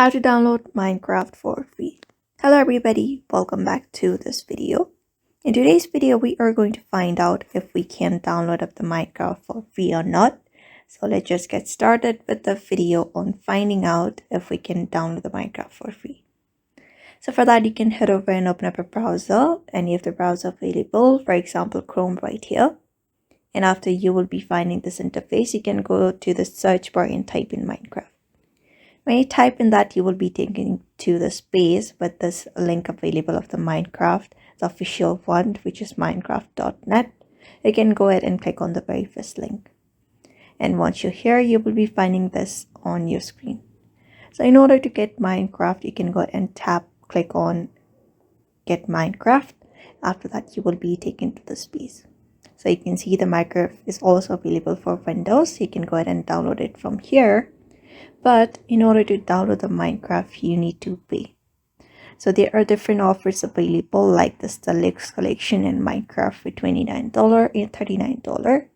How to download Minecraft for free. Hello everybody, welcome back to this video. In today's video, we are going to find out if we can download up the Minecraft for free or not. So let's just get started with the video on finding out if we can download the Minecraft for free. So for that, you can head over and open up a browser, any of the browser available, for example, Chrome right here. And after you will be finding this interface, you can go to the search bar and type in Minecraft. When you type in that, you will be taken to the space with this link available of the Minecraft, the official one, which is minecraft.net. You can go ahead and click on the very first link. And once you're here, you will be finding this on your screen. So in order to get Minecraft, you can go ahead and click on Get Minecraft. After that, you will be taken to the space. So you can see the Minecraft is also available for Windows. You can go ahead and download it from here. But in order to download the Minecraft, you need to pay. So there are different offers available like the Deluxe Collection and Minecraft for $29 and $39.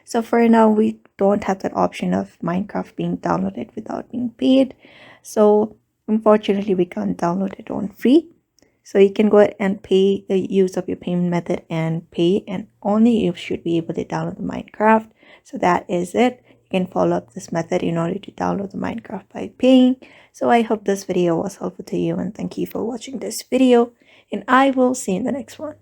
So for now, we don't have that option of Minecraft being downloaded without being paid. So unfortunately, we can't download it on free. So you can go ahead and pay the use of your payment method and pay, and only you should be able to download the Minecraft. So that is it. You can follow up this method in order to download the Minecraft by paying. So I hope this video was helpful to you, and thank you for watching this video, and I will see you in the next one.